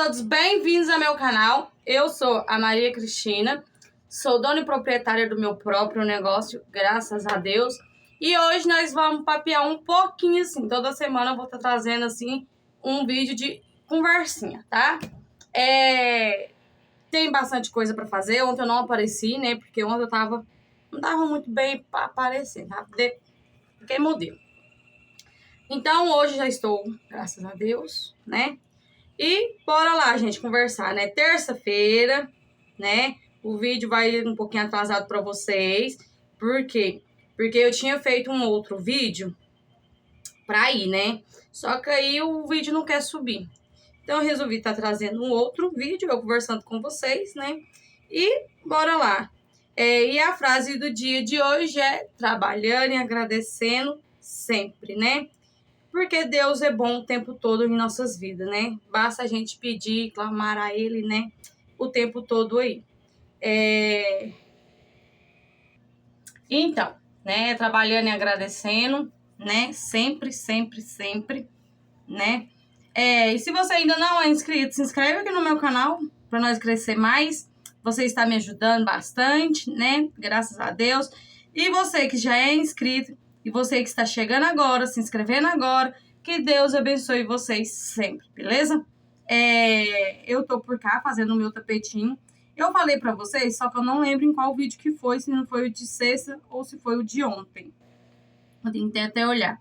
todos bem-vindos ao meu canal. Eu sou a Maria Cristina, sou dona e proprietária do meu próprio negócio, graças a Deus. E hoje nós vamos papear um pouquinho assim. Toda semana eu vou estar trazendo assim um vídeo de conversinha, tá? Tem bastante coisa pra fazer. Ontem eu não apareci, né? Porque ontem eu não tava muito bem pra aparecer, tá? Fiquei modelo. Então hoje já estou, graças a Deus, né? E bora lá, gente, conversar, né? Terça-feira, né? O vídeo vai um pouquinho atrasado pra vocês. Por quê? Porque eu tinha feito um outro vídeo pra ir, né? Só que aí o vídeo não quer subir. Então eu resolvi estar trazendo um outro vídeo, eu conversando com vocês, né? E bora lá. E a frase do dia de hoje é: trabalhando e agradecendo sempre, né? Porque Deus é bom o tempo todo em nossas vidas, né? Basta a gente pedir, clamar a Ele, né? O tempo todo aí. Então, né? Trabalhando e agradecendo, né? Sempre, sempre, sempre, né? E se você ainda não é inscrito, se inscreve aqui no meu canal para nós crescer mais. Você está me ajudando bastante, né? Graças a Deus. E você que já é inscrito e você que está chegando agora, se inscrevendo agora, que Deus abençoe vocês sempre, beleza? Eu tô por cá fazendo o meu tapetinho. Eu falei pra vocês, só que eu não lembro em qual vídeo que foi, se não foi o de sexta ou se foi o de ontem. Eu tenho que até olhar.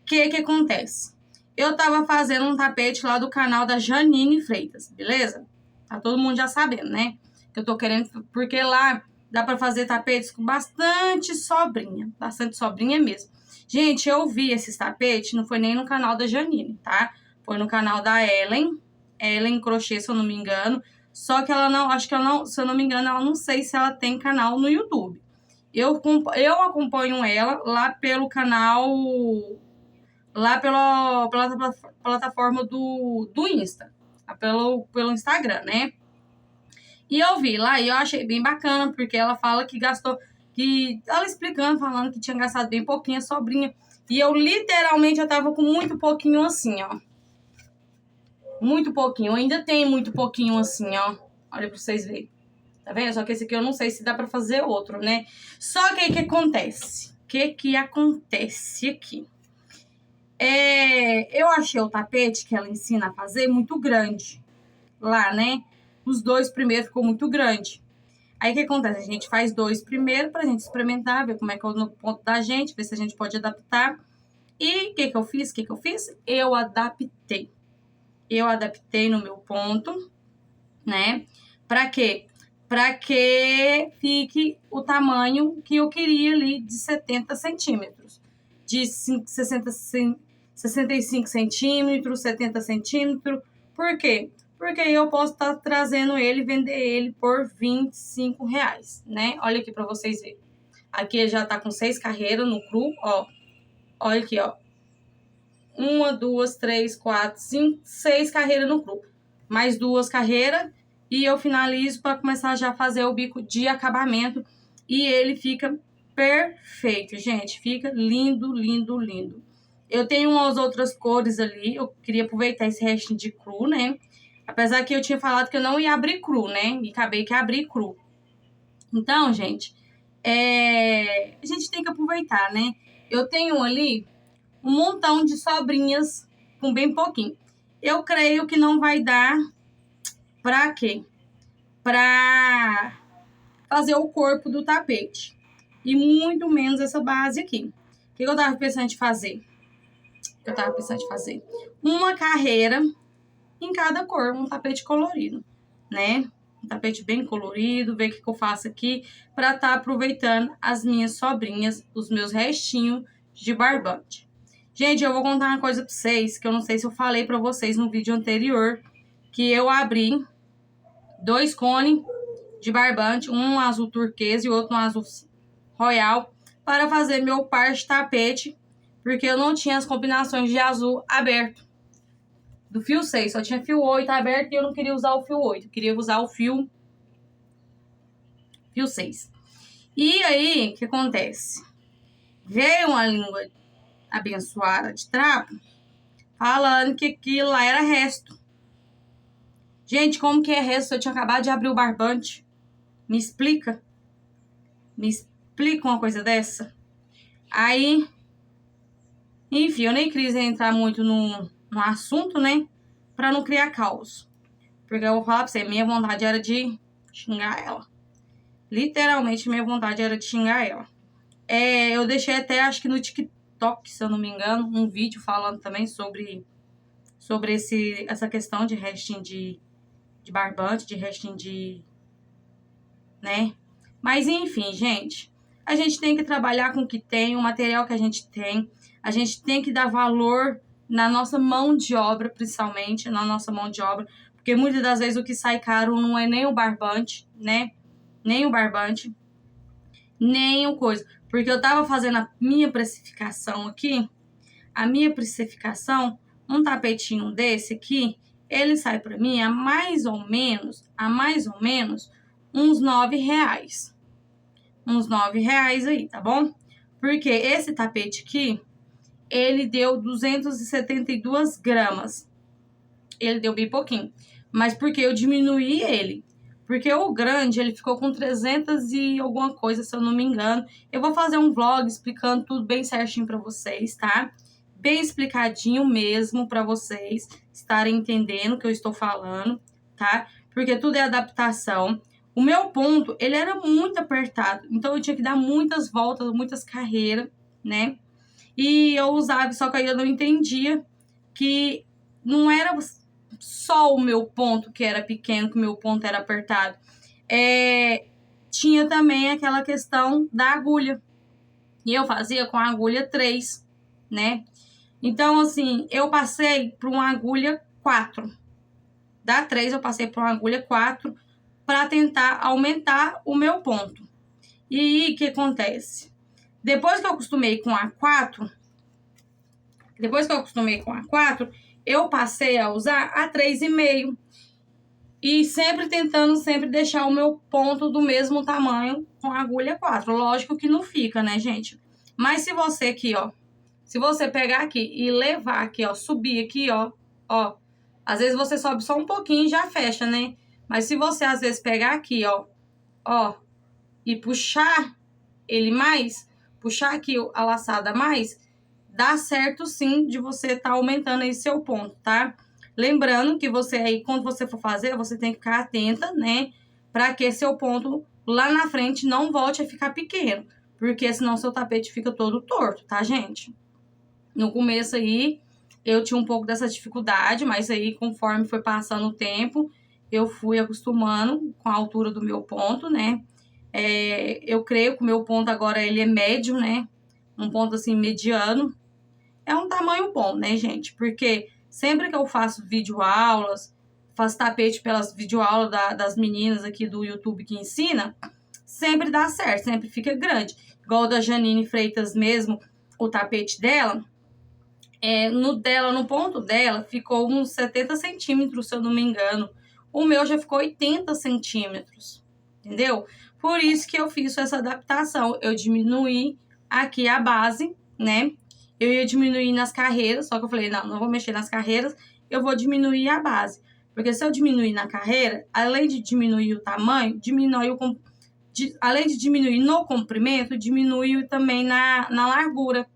O que acontece? Eu tava fazendo um tapete lá do canal da Janine Freitas, beleza? Tá todo mundo já sabendo, né? Que eu tô querendo, porque lá dá pra fazer tapetes com bastante sobrinha mesmo. Gente, eu vi esses tapetes, não foi nem no canal da Janine, tá? Foi no canal da Ellen Crochê, se eu não me engano. Só que ela não, acho que ela não, se eu não me engano, ela não sei se ela tem canal no YouTube. Eu acompanho ela lá pelo canal, lá pela plataforma do Insta, pelo Instagram, né? E eu vi lá e eu achei bem bacana, porque ela fala que ela explicando, falando que tinha gastado bem pouquinho a sobrinha. E eu literalmente, eu tava com muito pouquinho assim, ó. Muito pouquinho, eu ainda tenho muito pouquinho assim, ó. Olha pra vocês verem. Tá vendo? Só que esse aqui eu não sei se dá pra fazer outro, né? Só que aí o que acontece? O que acontece aqui? Eu achei o tapete que ela ensina a fazer muito grande lá, né? Os dois primeiros ficou muito grande. Aí o que acontece? A gente faz dois primeiro pra gente experimentar, ver como é que é no ponto da gente, ver se a gente pode adaptar. E o que eu fiz? Eu adaptei. Eu adaptei no meu ponto, né? Pra quê? Pra que fique o tamanho que eu queria ali de 70 centímetros. De 65 centímetros, 70 centímetros. Por quê? Porque eu posso estar trazendo ele e vender ele por R$25, né? Olha aqui para vocês verem. Aqui ele já tá com 6 carreiras no cru, ó. Olha aqui, ó. 1, 2, 3, 4, 5, 6 carreiras no cru. Mais 2 carreiras e eu finalizo para começar já a fazer o bico de acabamento. E ele fica perfeito, gente. Fica lindo, lindo, lindo. Eu tenho umas outras cores ali. Eu queria aproveitar esse restinho de cru, né? Apesar que eu tinha falado que eu não ia abrir cru, né? E acabei que abri cru. Então, gente, a gente tem que aproveitar, né? Eu tenho ali um montão de sobrinhas com bem pouquinho. Eu creio que não vai dar pra quê? Pra fazer o corpo do tapete. E muito menos essa base aqui. O que eu tava pensando em fazer? Uma carreira em cada cor, um tapete colorido, né? Um tapete bem colorido, ver o que eu faço aqui para estar aproveitando as minhas sobrinhas, os meus restinhos de barbante. Gente, eu vou contar uma coisa para vocês, que eu não sei se eu falei para vocês no vídeo anterior, que eu abri 2 cones de barbante, um azul turquesa e outro um azul royal, para fazer meu par de tapete, porque eu não tinha as combinações de azul aberto do fio 6, só tinha fio 8 aberto e eu não queria usar o fio 8, eu queria usar o fio 6. E aí, o que acontece? Veio uma língua abençoada de trapo falando que aquilo lá era resto. Gente, como que é resto? Eu tinha acabado de abrir o barbante. Me explica. Me explica uma coisa dessa. Aí, enfim, eu nem quis entrar muito no assunto, né? Pra não criar caos. Porque eu vou falar pra você, minha vontade era de xingar ela. Literalmente, minha vontade era de xingar ela. Eu deixei até, acho que no TikTok, se eu não me engano, um vídeo falando também sobre essa questão de resting de barbante, de resting de... né? Mas, enfim, gente, a gente tem que trabalhar com o que tem, o material que a gente tem. A gente tem que dar valor na nossa mão de obra, principalmente, na nossa mão de obra. Porque muitas das vezes o que sai caro não é nem o barbante, né? Nem o barbante, nem o coisa. Porque eu tava fazendo a minha precificação aqui. A minha precificação, um tapetinho desse aqui, ele sai para mim a mais ou menos uns R$9. Uns R$9 aí, tá bom? Porque esse tapete aqui, ele deu 272 gramas. Ele deu bem pouquinho. Mas porque eu diminuí ele. Porque o grande, ele ficou com 300 e alguma coisa, se eu não me engano. Eu vou fazer um vlog explicando tudo bem certinho pra vocês, tá? Bem explicadinho mesmo pra vocês estarem entendendo o que eu estou falando, tá? Porque tudo é adaptação. O meu ponto, ele era muito apertado. Então, eu tinha que dar muitas voltas, muitas carreiras, né? E eu usava, só que aí eu não entendia que não era só o meu ponto que era pequeno, que o meu ponto era apertado. Tinha também aquela questão da agulha. E eu fazia com a agulha 3, né? Então, assim, eu passei para uma agulha 4. Da 3 eu passei para uma agulha 4 para tentar aumentar o meu ponto. E aí, o que acontece? Depois que eu acostumei com a 4, eu passei a usar a 3,5. E sempre tentando deixar o meu ponto do mesmo tamanho com a agulha 4. Lógico que não fica, né, gente? Mas se você aqui, ó, se você pegar aqui e levar aqui, ó, subir aqui, ó, às vezes você sobe só um pouquinho e já fecha, né? Mas se você, às vezes, pegar aqui, ó, e puxar ele mais, puxar aqui a laçada mais, dá certo sim de você tá aumentando aí seu ponto, tá? Lembrando que você aí, quando você for fazer, você tem que ficar atenta, né? Para que seu ponto lá na frente não volte a ficar pequeno. Porque senão seu tapete fica todo torto, tá, gente? No começo aí, eu tinha um pouco dessa dificuldade, mas aí, conforme foi passando o tempo, eu fui acostumando com a altura do meu ponto, né? Eu creio que o meu ponto agora, ele é médio, né? Um ponto, assim, mediano. É um tamanho bom, né, gente? Porque sempre que eu faço videoaulas, faço tapete pelas videoaulas das meninas aqui do YouTube que ensina, sempre dá certo, sempre fica grande. Igual o da Janine Freitas mesmo, o tapete dela, no ponto dela, ficou uns 70 centímetros, se eu não me engano. O meu já ficou 80 centímetros, entendeu? Por isso que eu fiz essa adaptação. Eu diminuí aqui a base, né? Eu ia diminuir nas carreiras, só que eu falei, não vou mexer nas carreiras, eu vou diminuir a base. Porque se eu diminuir na carreira, além de diminuir o tamanho, além de diminuir no comprimento, diminui também na largura.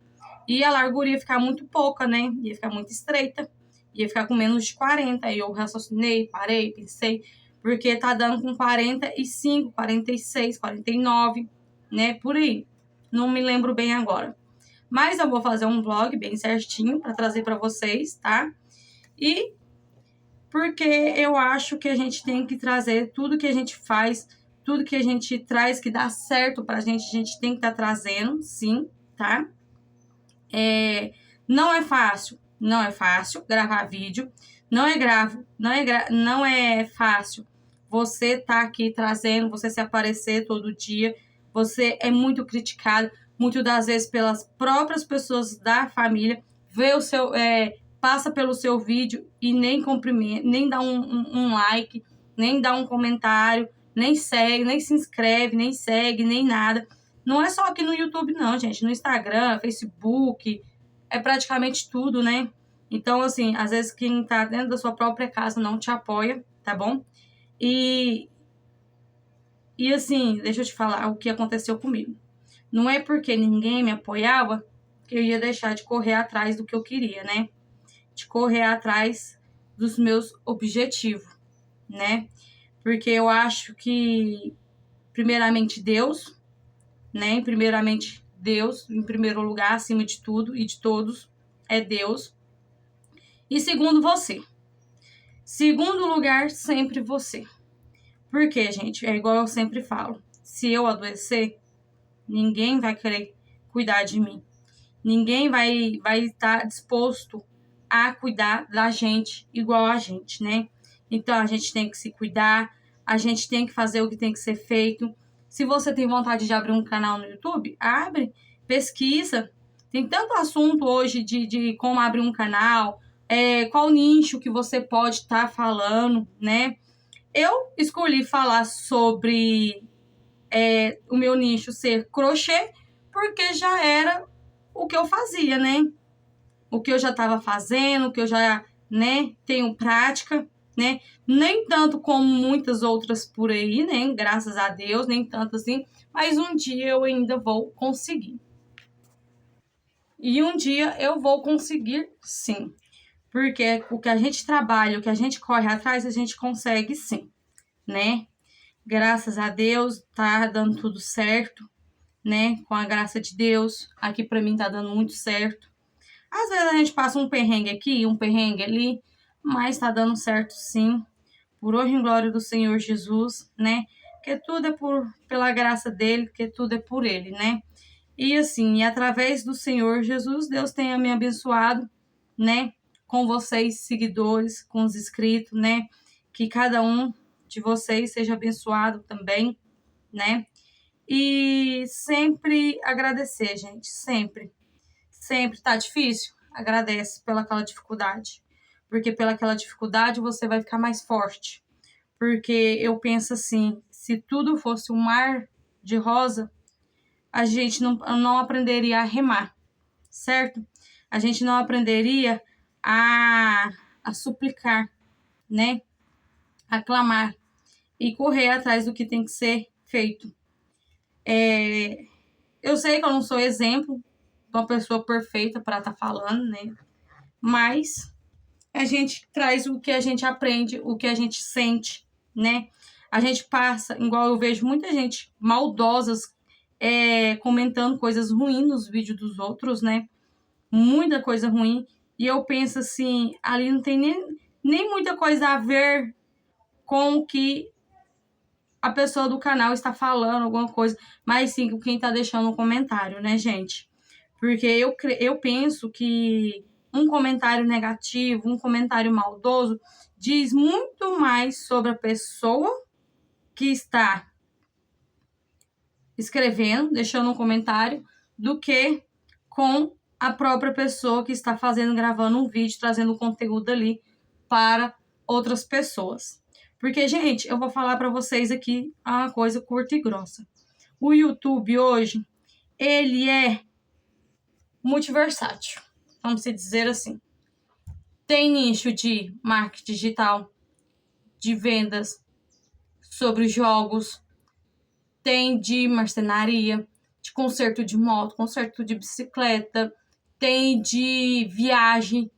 E a largura ia ficar muito pouca, né? Ia ficar muito estreita. Ia ficar com menos de 40. Aí eu raciocinei, parei, pensei. Porque tá dando com 45, 46, 49, né? Por aí. Não me lembro bem agora. Mas eu vou fazer um vlog bem certinho para trazer para vocês, tá? E porque eu acho que a gente tem que trazer tudo que a gente faz, tudo que a gente traz que dá certo pra gente, a gente tem que estar trazendo, sim, tá? Não é fácil gravar vídeo, não é fácil você tá aqui trazendo, você se aparecer todo dia, você é muito criticado, muitas das vezes pelas próprias pessoas da família, passa pelo seu vídeo e nem cumprimenta, nem dá um like, nem dá um comentário, nem segue, nem se inscreve, nem segue, nem nada. Não é só aqui no YouTube, não, gente. No Instagram, Facebook, é praticamente tudo, né? Então, assim, às vezes quem tá dentro da sua própria casa não te apoia, tá bom? E assim, deixa eu te falar o que aconteceu comigo. Não é porque ninguém me apoiava que eu ia deixar de correr atrás do que eu queria, né? De correr atrás dos meus objetivos, né? Porque eu acho que, primeiramente, Deus, né? Primeiramente, Deus, em primeiro lugar, acima de tudo e de todos, é Deus. E segundo, você. Segundo lugar, sempre você. Porque, gente, é igual eu sempre falo. Se eu adoecer, ninguém vai querer cuidar de mim. Ninguém vai estar disposto a cuidar da gente igual a gente, né? Então, a gente tem que se cuidar, a gente tem que fazer o que tem que ser feito. Se você tem vontade de abrir um canal no YouTube, abre, pesquisa. Tem tanto assunto hoje de como abrir um canal, qual nicho que você pode estar falando, né? Eu escolhi falar sobre o meu nicho ser crochê, porque já era o que eu fazia, né? O que eu já estava fazendo, o que eu já, né, tenho prática, né? Nem tanto como muitas outras por aí, né? Graças a Deus, nem tanto assim. Mas um dia eu ainda vou conseguir. E um dia eu vou conseguir, sim. Porque o que a gente trabalha, o que a gente corre atrás, a gente consegue, sim, né? Graças a Deus, tá dando tudo certo, né? Com a graça de Deus, aqui para mim tá dando muito certo. Às vezes a gente passa um perrengue aqui, um perrengue ali, mas tá dando certo sim. Por honra e glória do Senhor Jesus, né? Que tudo é pela graça dele, que tudo é por ele, né? E assim, através do Senhor Jesus, Deus tenha me abençoado, né? Com vocês, seguidores, com os inscritos, né? Que cada um de vocês seja abençoado também, né? E sempre agradecer, gente, sempre. Sempre tá difícil? Agradece pelaquela dificuldade. Porque pelaquela dificuldade você vai ficar mais forte. Porque eu penso assim, se tudo fosse um mar de rosa, a gente não aprenderia a remar, certo? A gente não aprenderia a suplicar, né? A clamar e correr atrás do que tem que ser feito. Eu sei que eu não sou exemplo de uma pessoa perfeita para estar falando, né? Mas a gente traz o que a gente aprende, o que a gente sente, né? A gente passa, igual eu vejo muita gente maldosas comentando coisas ruins nos vídeos dos outros, né? Muita coisa ruim. E eu penso assim, ali não tem nem muita coisa a ver com o que a pessoa do canal está falando, alguma coisa, mas sim com quem está deixando um comentário, né, gente? Porque eu penso que um comentário negativo, um comentário maldoso, diz muito mais sobre a pessoa que está escrevendo, deixando um comentário, do que com a própria pessoa que está fazendo, gravando um vídeo, trazendo conteúdo ali para outras pessoas. Porque, gente, eu vou falar para vocês aqui uma coisa curta e grossa. O YouTube hoje, ele é multiversátil, vamos dizer assim. Tem nicho de marketing digital, de vendas, sobre jogos, tem de marcenaria, de conserto de moto, conserto de bicicleta, tem de viagem,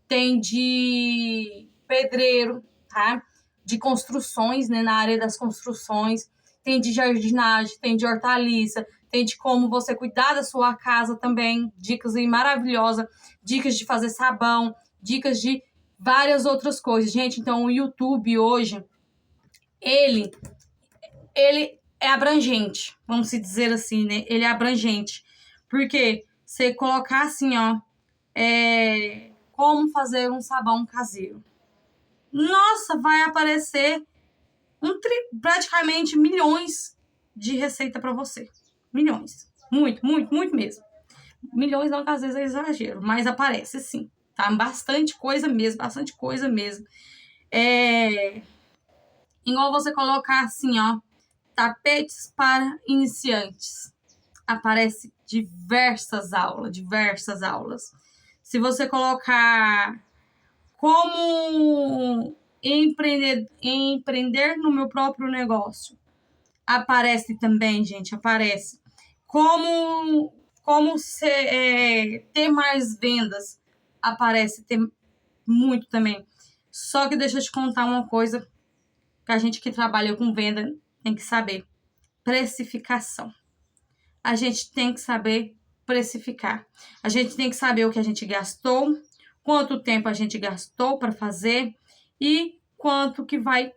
tem de pedreiro, tá? De construções, né? Na área das construções, tem de jardinagem, tem de hortaliça, tem de como você cuidar da sua casa também, dicas aí maravilhosas, dicas de fazer sabão, dicas de várias outras coisas. Gente, então o YouTube hoje, ele é abrangente, vamos dizer assim, né? Ele é abrangente. Porque você colocar assim, ó, como fazer um sabão caseiro. Nossa, vai aparecer praticamente milhões de receita para você. Milhões. Muito, muito, muito mesmo. Milhões não, que às vezes é exagero, mas aparece sim. Tá? Bastante coisa mesmo, bastante coisa mesmo. Igual você colocar assim, ó, tapetes para iniciantes. Aparece diversas aulas, diversas aulas. Se você colocar como empreender no meu próprio negócio. Aparece também, gente, aparece. Como ter mais vendas, aparece ter muito também. Só que deixa eu te contar uma coisa que a gente que trabalha com venda tem que saber. Precificação. A gente tem que saber precificar. A gente tem que saber o que a gente gastou, quanto tempo a gente gastou para fazer e quanto que vai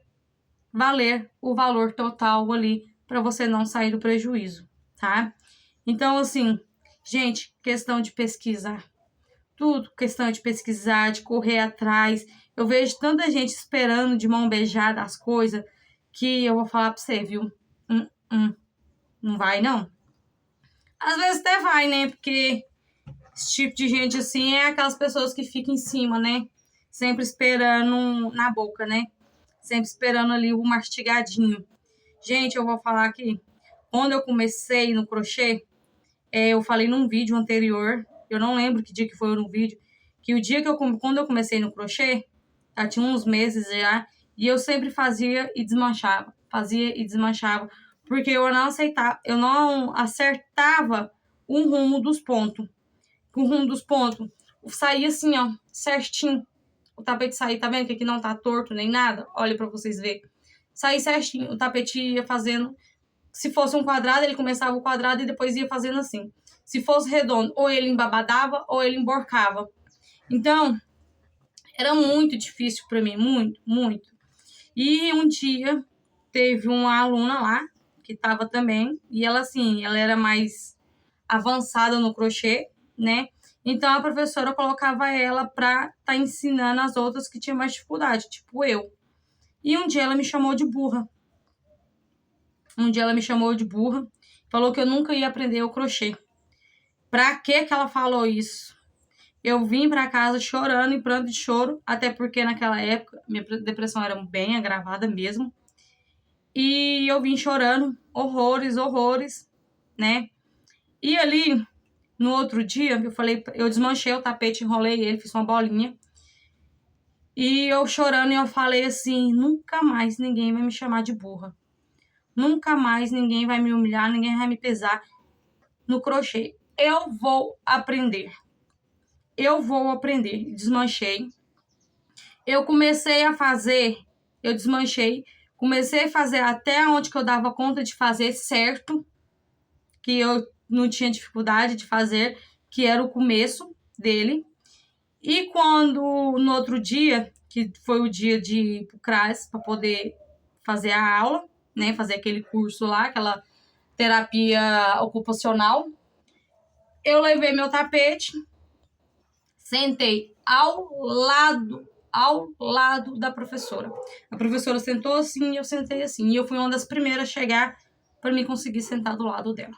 valer o valor total ali para você não sair do prejuízo, tá? Então, assim, gente, questão de pesquisar. Tudo questão de pesquisar, de correr atrás. Eu vejo tanta gente esperando de mão beijada as coisas que eu vou falar para você, viu? Não vai, não. Às vezes até vai, né? Porque esse tipo de gente assim é aquelas pessoas que ficam em cima, né? Sempre esperando na boca, né? Sempre esperando ali o mastigadinho. Gente, eu vou falar aqui. Quando eu comecei no crochê, eu falei num vídeo anterior, eu não lembro que dia que foi no vídeo, que o dia que quando eu comecei no crochê, já tinha uns meses já, e eu sempre fazia e desmanchava, porque eu não acertava o rumo dos pontos. O rumo dos pontos saía assim, ó, certinho. O tapete saía, tá vendo que aqui não tá torto nem nada? Olha pra vocês verem. Saía certinho, o tapete ia fazendo. Se fosse um quadrado, ele começava o quadrado e depois ia fazendo assim. Se fosse redondo, ou ele embabadava ou ele emborcava. Então, era muito difícil para mim, muito, muito. E um dia teve uma aluna lá que estava também, e ela assim, ela era mais avançada no crochê, né? Então a professora colocava ela para estar ensinando as outras que tinham mais dificuldade, tipo eu. E um dia ela me chamou de burra. Falou que eu nunca ia aprender o crochê. Pra que ela falou isso? Eu vim pra casa chorando, em pranto de choro, até porque naquela época minha depressão era bem agravada mesmo. E eu vim chorando, horrores, né? E ali, no outro dia, eu desmanchei o tapete, enrolei ele, fiz uma bolinha. E eu chorando, e eu falei assim, nunca mais ninguém vai me chamar de burra. Nunca mais ninguém vai me humilhar, ninguém vai me pesar no crochê. Eu vou aprender. Desmanchei. Eu comecei a fazer, eu desmanchei. Comecei a fazer até onde que eu dava conta de fazer certo, que eu não tinha dificuldade de fazer, que era o começo dele. E quando, no outro dia, que foi o dia de ir pro CRAS para poder fazer a aula, né, fazer aquele curso lá, aquela terapia ocupacional, eu levei meu tapete, sentei ao lado da professora. A professora sentou assim e eu sentei assim. E eu fui uma das primeiras a chegar para me conseguir sentar do lado dela.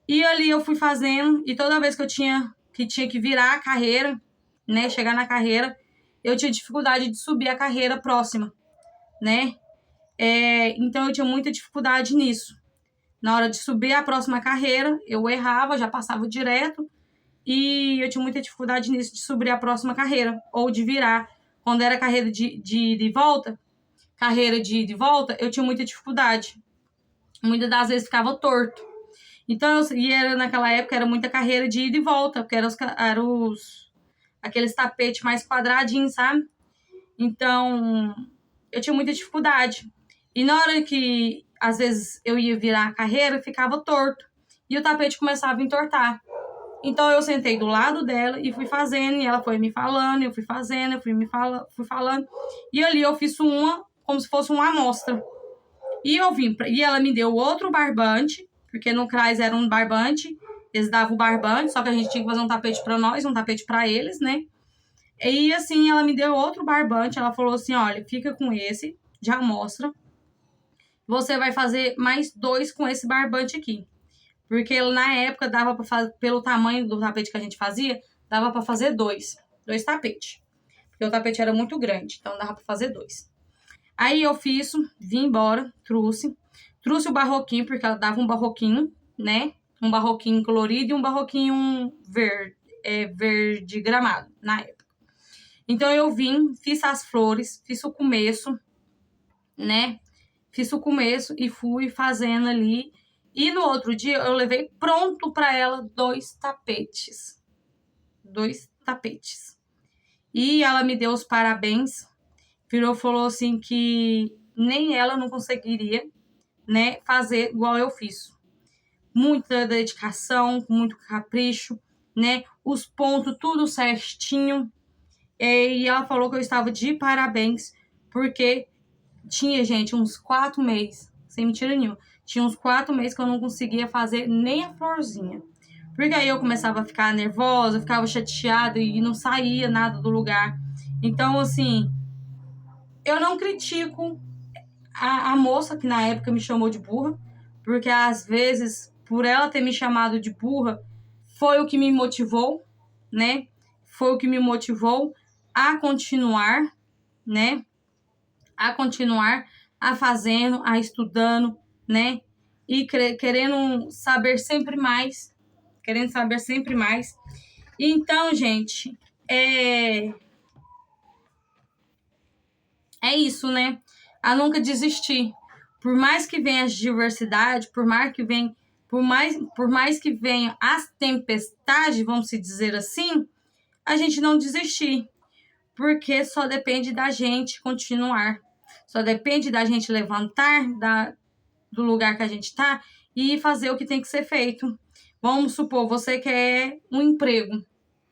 E ali eu fui fazendo, e toda vez que eu tinha que virar a carreira, né, chegar na carreira, eu tinha dificuldade de subir a carreira próxima, né? Então eu tinha muita dificuldade nisso. Na hora de subir a próxima carreira, eu errava, já passava direto, e eu tinha muita dificuldade nisso, de subir a próxima carreira, ou de virar. Quando era carreira de volta, eu tinha muita dificuldade. Muitas das vezes ficava torto. Então, naquela época, era muita carreira de ida e volta, porque eram aqueles tapetes mais quadradinhos, sabe? Então, eu tinha muita dificuldade. E na hora que, às vezes, eu ia virar a carreira, ficava torto. E o tapete começava a entortar. Então, eu sentei do lado dela e fui fazendo, e ela foi me falando, eu fui fazendo, fui falando. E ali eu fiz como se fosse uma amostra. E ela me deu outro barbante, porque no CRAS era um barbante, eles davam o barbante, só que a gente tinha que fazer um tapete para nós, um tapete para eles, né? E assim, ela me deu outro barbante, ela falou assim, olha, fica com esse, de amostra. Você vai fazer mais 2 com esse barbante aqui. Porque na época dava para fazer, pelo tamanho do tapete que a gente fazia, dava para fazer 2 tapetes. Porque o tapete era muito grande, então dava para fazer 2. Aí eu fiz isso, vim embora, trouxe o barroquinho, porque ela dava um barroquinho, né? Um barroquinho colorido e um barroquinho verde gramado, na época. Então eu vim, fiz as flores, fiz o começo, né? Fiz o começo e fui fazendo ali. E no outro dia eu levei pronto para ela 2 tapetes. 2 tapetes. E ela me deu os parabéns. Virou e falou assim que nem ela não conseguiria, né, fazer igual eu fiz. Muita dedicação, com muito capricho, né? Os pontos tudo certinho. E ela falou que eu estava de parabéns, porque tinha, gente, uns 4 meses, sem mentira nenhuma. Tinha uns 4 meses que eu não conseguia fazer nem a florzinha. Porque aí eu começava a ficar nervosa, ficava chateada e não saía nada do lugar. Então, assim, eu não critico a moça que na época me chamou de burra, porque às vezes, por ela ter me chamado de burra, foi o que me motivou, né? Foi o que me motivou a continuar, né? A continuar a fazendo, a estudando, né? E querendo saber sempre mais, querendo saber sempre mais. Então, gente, é isso, né? A nunca desistir. Por mais que venha as diversidades, por mais que venham as tempestades, vamos se dizer assim, a gente não desistir, porque só depende da gente continuar. Só depende da gente levantar do lugar que a gente está e fazer o que tem que ser feito. Vamos supor, você quer um emprego,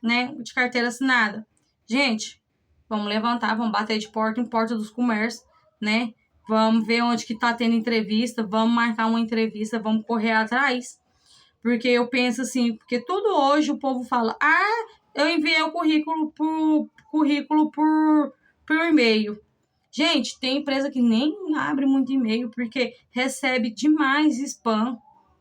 né, de carteira assinada. Gente, vamos levantar, vamos bater de porta em porta dos comércios, né? Vamos ver onde que tá tendo entrevista, vamos marcar uma entrevista, vamos correr atrás. Porque eu penso assim, porque tudo hoje o povo fala: "Ah, eu enviei o currículo por e-mail". Gente, tem empresa que nem abre muito e-mail porque recebe demais spam,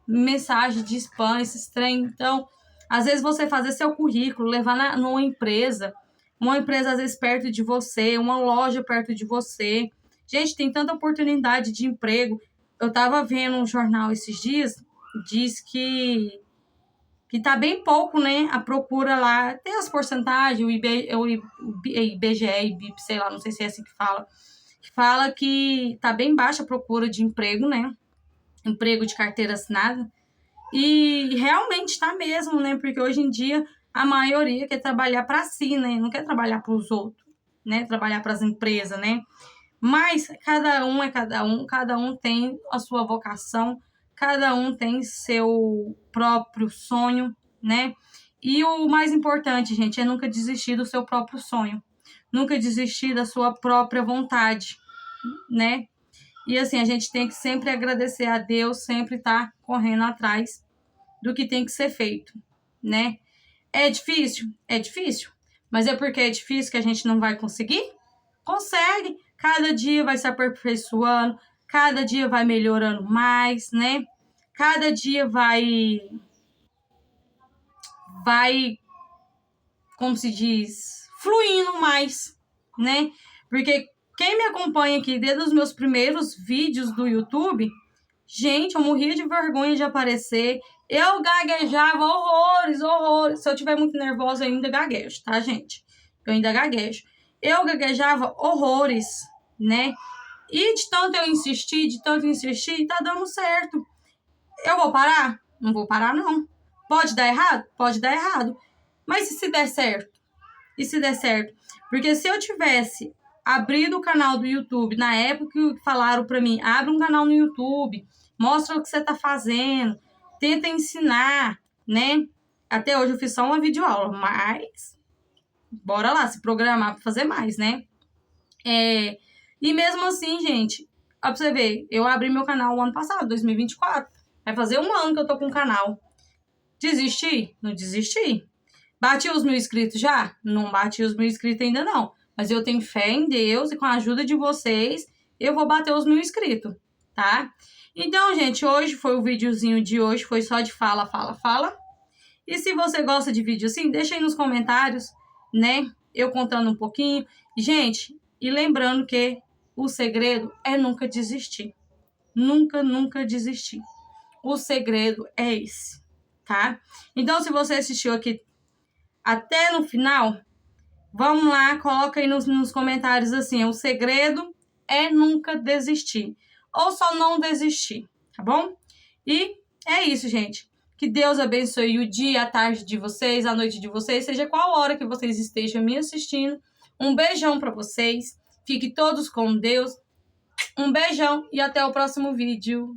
mensagem de spam, esses trem. Então, às vezes você fazer seu currículo, levar numa empresa, uma empresa às vezes perto de você, uma loja perto de você. Gente, tem tanta oportunidade de emprego. Eu tava vendo um jornal esses dias, diz que tá bem pouco, né, a procura lá. Tem as porcentagens, o IBGE, IBIP, sei lá, não sei se é assim que fala que tá bem baixa a procura de emprego, né, emprego de carteira assinada. E realmente tá mesmo, né, porque hoje em dia a maioria quer trabalhar para si, né, não quer trabalhar para os outros, né, trabalhar para as empresas, né. Mas cada um é cada um tem a sua vocação, cada um tem seu próprio sonho, né? E o mais importante, gente, é nunca desistir do seu próprio sonho, nunca desistir da sua própria vontade, né? E assim, a gente tem que sempre agradecer a Deus, sempre estar correndo atrás do que tem que ser feito, né? É difícil? É difícil. Mas é porque é difícil que a gente não vai conseguir? Consegue. Cada dia vai se aperfeiçoando, cada dia vai melhorando mais, né? Cada dia vai, como se diz, fluindo mais, né? Porque quem me acompanha aqui desde os meus primeiros vídeos do YouTube, gente, eu morria de vergonha de aparecer. Eu gaguejava horrores, horrores. Se eu estiver muito nervosa, eu ainda gaguejo, tá, gente? Eu ainda gaguejo. Eu gaguejava horrores, né? E de tanto eu insistir, tá dando certo. Eu vou parar? Não vou parar, não. Pode dar errado? Pode dar errado. Mas e se der certo? E se der certo? Porque se eu tivesse abrido o canal do YouTube na época que falaram pra mim, abre um canal no YouTube, mostra o que você tá fazendo, tenta ensinar, né? Até hoje eu fiz só uma videoaula, mas bora lá, se programar pra fazer mais, né? E mesmo assim, gente, ó, pra você ver, eu abri meu canal o ano passado, 2024. Vai fazer um ano que eu tô com o canal. Desisti? Não desisti. Bati os 1.000 inscritos já? Não bati os 1.000 inscritos ainda não. Mas eu tenho fé em Deus e com a ajuda de vocês, eu vou bater os 1.000 inscritos, tá? Então, gente, hoje foi o videozinho de hoje, foi só de fala, fala, fala. E se você gosta de vídeo assim, deixa aí nos comentários, né? Eu contando um pouquinho. Gente, e lembrando que o segredo é nunca desistir. Nunca, nunca desistir. O segredo é esse, tá? Então, se você assistiu aqui até no final, Vamos lá, coloca aí nos comentários assim, o segredo é nunca desistir. Ou só não desistir, tá bom? E é isso, gente. Que Deus abençoe o dia, a tarde de vocês, a noite de vocês, seja qual hora que vocês estejam me assistindo. Um beijão para vocês. Fiquem todos com Deus. Um beijão e até o próximo vídeo.